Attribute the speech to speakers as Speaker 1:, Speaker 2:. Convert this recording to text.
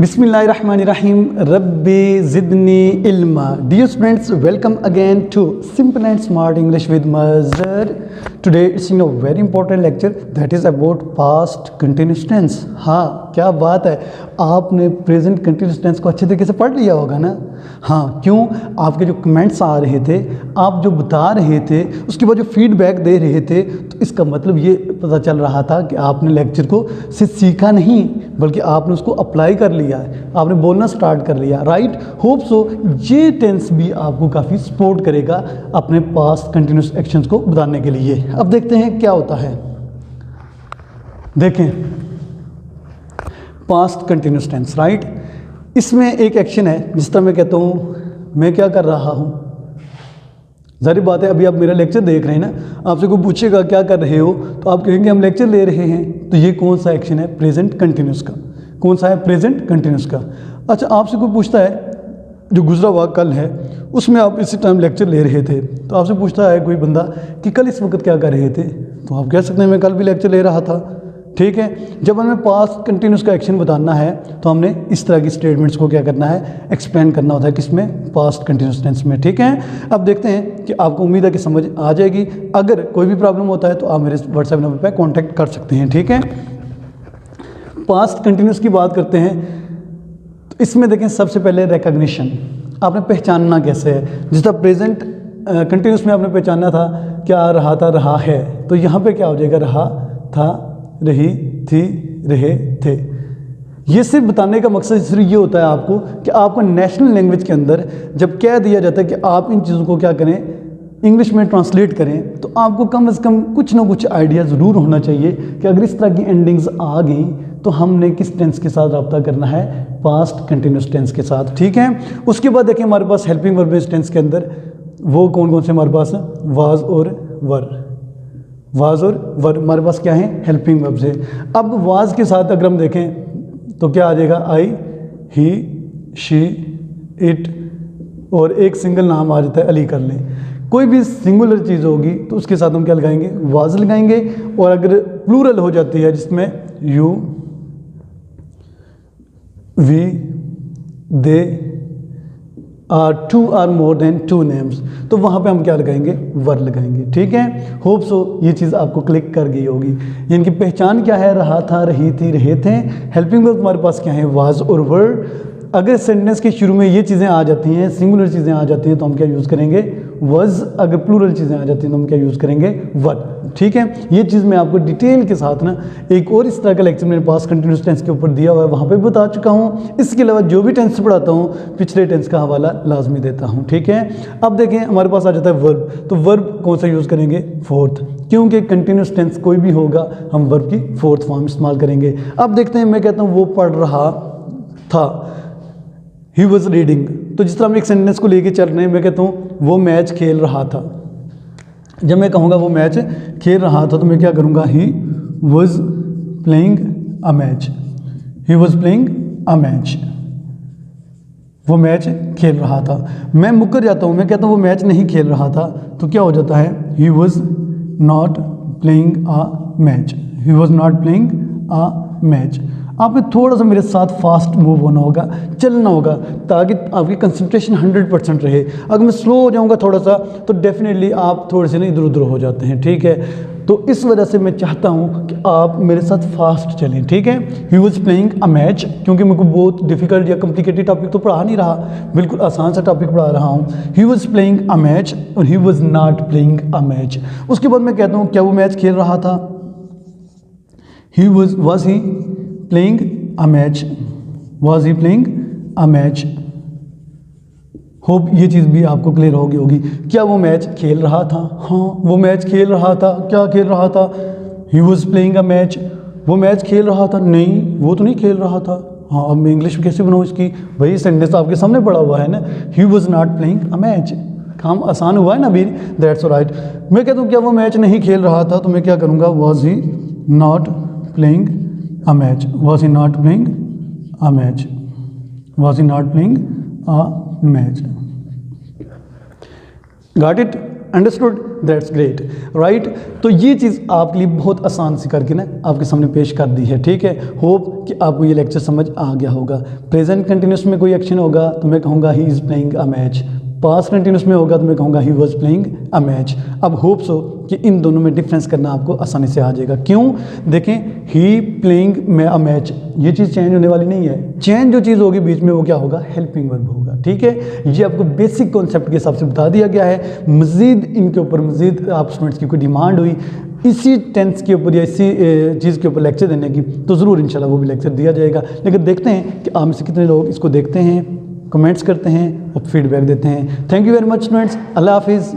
Speaker 1: Bismillahirrahmanirrahim. Rabbi zidni ilma. Dear students, welcome again to Simple and Smart English with Mazhar. Today it's a very important lecture that is about past continuous tense. हाँ, क्या बात है, आपने present continuous tense को अच्छे तरीके से पढ़ लिया होगा ना। हाँ, क्यों? आपके जो कमेंट्स आ रहे थे, आप जो बता रहे थे, उसके बाद जो फीडबैक दे रहे थे, तो इसका मतलब ये पता चल रहा था कि आपने लेक्चर को सिर्फ सीखा नहीं बल्कि आपने उसको अप्लाई कर लिया है, आपने बोलना स्टार्ट कर लिया। राइट, होप सो ये टेंस भी आपको काफ़ी सपोर्ट करेगा अपने पास्ट कंटिन्यूस एक्शंस को बताने के लिए। अब देखते हैं क्या होता है। देखें, पास्ट कंटिन्यूस टेंस, राइट, इसमें एक एक्शन है। जिस तरह मैं कहता हूँ मैं क्या कर रहा हूँ, जाहिर बात है अभी आप मेरा लेक्चर देख रहे हैं ना, आपसे कोई पूछेगा क्या कर रहे हो तो आप कहेंगे हम लेक्चर ले रहे हैं। तो ये कौन सा एक्शन है? प्रेजेंट कंटिन्यूस का। कौन सा है? प्रेजेंट कंटिन्यूस का। अच्छा, आपसे कोई पूछता है जो गुजरा हुआ कल है उसमें आप इसी टाइम लेक्चर ले रहे थे, तो आपसे पूछता है कोई बंदा कि कल इस वक्त क्या कर रहे थे, तो आप कह सकते हैं मैं कल भी लेक्चर ले रहा था। ठीक है, जब हमें पास्ट कंटिन्यूस का एक्शन बताना है तो हमने इस तरह की स्टेटमेंट्स को क्या करना है? एक्सप्लेन करना होता है। किसमें? पास्ट कंटिन्यूस टेंस में। ठीक है, अब देखते हैं कि आपको उम्मीद है कि समझ आ जाएगी। अगर कोई भी प्रॉब्लम होता है तो आप मेरे व्हाट्सएप नंबर पर कॉन्टैक्ट कर सकते हैं। ठीक है, पास्ट कंटिन्यूस की बात करते हैं तो इसमें देखें सबसे पहले रिकग्निशन। आपने पहचानना कैसे है? जिस तरह प्रेजेंट कंटिन्यूस में आपने पहचाना था क्या रहा था, रहा है, तो यहाँ पे क्या हो जाएगा? रहा था, रही थी, रहे थे। ये सिर्फ बताने का मकसद सिर्फ ये होता है आपको कि आपको नेशनल लैंग्वेज के अंदर जब कह दिया जाता है कि आप इन चीज़ों को क्या करें, इंग्लिश में ट्रांसलेट करें, तो आपको कम से कम कुछ ना कुछ आइडिया ज़रूर होना चाहिए कि अगर इस तरह की एंडिंग्स आ गई तो हमने किस टेंस के साथ रब्ता करना है? पास्ट कंटिन्यूस टेंस के साथ। ठीक है, उसके बाद देखिए हमारे पास हेल्पिंग वर्ब इस टेंस के अंदर वो कौन कौन से हमारे पास? वाज और वर। वाज और वर हमारे पास क्या है? हेल्पिंग वर्ब्स है। अब वाज के साथ अगर हम देखें तो क्या आ जाएगा? आई, ही, शी, इट और एक सिंगल नाम आ जाता है अली कर लें। कोई भी सिंगुलर चीज़ होगी तो उसके साथ हम क्या लगाएंगे? वाज लगाएंगे। और अगर प्लूरल हो जाती है जिसमें you, we, they are, two are more than two names, तो वहाँ पे हम क्या लगाएंगे? वर लगाएंगे। ठीक है, होप सो ये चीज़ आपको क्लिक कर गई होगी। इनकी पहचान क्या है? रहा था, रही थी, रहे थे। हेल्पिंग वर्ब हमारे पास क्या है? वाज और वर। अगर सेंटेंस के शुरू में ये चीज़ें आ जाती हैं, सिंगुलर चीज़ें आ जाती हैं, तो हम क्या यूज़ करेंगे? वज। अगर प्लूरल चीज़ें आ जाती हैं तो हम क्या यूज़ करेंगे? वर। ठीक है, ये चीज़ मैं आपको डिटेल के साथ ना एक और इस तरह का लेक्चर मेरे पास कंटिन्यूस टेंस के ऊपर दिया हुआ है, वहाँ पे बता चुका हूँ। इसके अलावा जो भी टेंस पढ़ाता हूँ पिछले टेंस का हवाला लाजमी देता हूँ। ठीक है, अब देखें हमारे पास आ जाता है वर्ब। तो वर्ब कौन सा यूज़ करेंगे? फोर्थ, क्योंकि कंटिन्यूस टेंस कोई भी होगा हम वर्ब की फोर्थ फॉर्म इस्तेमाल करेंगे। अब देखते हैं, मैं कहता हूँ वो पढ़ रहा था, ही वॉज रीडिंग। तो जिस तरह हम एक सेंटेंस को लेके चल रहे हैं, मैं कहता हूँ वो मैच खेल रहा था। जब मैं कहूँगा वो मैच खेल रहा था तो मैं क्या करूँगा? ही was playing a match. He was playing a match, वो मैच खेल रहा था। मैं मुकर जाता हूँ, मैं कहता हूँ वो मैच नहीं खेल रहा था, तो क्या हो जाता है? ही was not playing a match. He was not playing a match. आपने थोड़ा सा मेरे साथ फास्ट मूव होना होगा, चलना होगा, ताकि आपकी कंसंट्रेशन 100% रहे। अगर मैं स्लो हो जाऊंगा थोड़ा सा तो डेफिनेटली आप थोड़े से ना इधर उधर हो जाते हैं। ठीक है, तो इस वजह से मैं चाहता हूं कि आप मेरे साथ फास्ट चलें। ठीक है, ही वॉज प्लेइंग अ मैच, क्योंकि मेरे को बहुत डिफिकल्ट या कॉम्प्लिकेटेड टॉपिक तो पढ़ा नहीं रहा, बिल्कुल आसान सा टॉपिक पढ़ा रहा हूँ। He was playing a match और he was not playing a match. उसके बाद मैं कहता हूँ क्या वो मैच खेल रहा था? He was he playing a match, was he playing a match. Hope ये चीज़ भी आपको क्लियर हो गई होगी। क्या वो मैच खेल रहा था? हाँ, वो मैच खेल रहा था। क्या खेल रहा था? ही वॉज प्लेइंग अ मैच। वो मैच खेल रहा था? नहीं, वो तो नहीं खेल रहा था। हाँ, अब मैं इंग्लिश में कैसे बनाऊँ इसकी? वही सेंटेंस आपके सामने पड़ा हुआ है ना, ही was not playing a match. काम आसान हुआ है ना अभी? That's right. मैं कहता हूँ क्या वो मैच नहीं खेल रहा था, तो मैं क्या करूँगा? Was he not playing a match. Was he not playing a match. Was he not playing a match. Got it? Understood, that's great, right. तो ये चीज़ आपके लिए बहुत आसान से करके ना आपके सामने पेश कर दी है, ठीक है। होप कि आपको ये लेक्चर समझ आ गया होगा। प्रेजेंट कंटिन्यूस में कोई एक्शन होगा तो मैं कहूँगा he is playing a match, past continuous में होगा तो मैं कहूँगा ही वॉज प्लेइंग अ मैच। अब होप सो कि इन दोनों में डिफरेंस करना आपको आसानी से आ जाएगा। क्यों? देखें, ही प्लेइंग में अ मैच, ये चीज़ चेंज होने वाली नहीं है। चेंज जो चीज़ होगी बीच में वो क्या होगा? हेल्पिंग वर्ब होगा, ठीक है। ये आपको बेसिक कॉन्सेप्ट के हिसाब से बता दिया गया है। मज़ीद इनके ऊपर मज़ीद आप स्टूडेंट्स की कोई डिमांड हुई इसी टेंस के ऊपर या इसी चीज़ के ऊपर लेक्चर देने की, तो ज़रूर इंशाल्लाह वो भी लेक्चर दिया जाएगा। लेकिन देखते हैं कि आप में से कितने लोग इसको देखते हैं, कमेंट्स करते हैं और फीडबैक देते हैं। Thank you very much students, अल्लाह हाफिज़।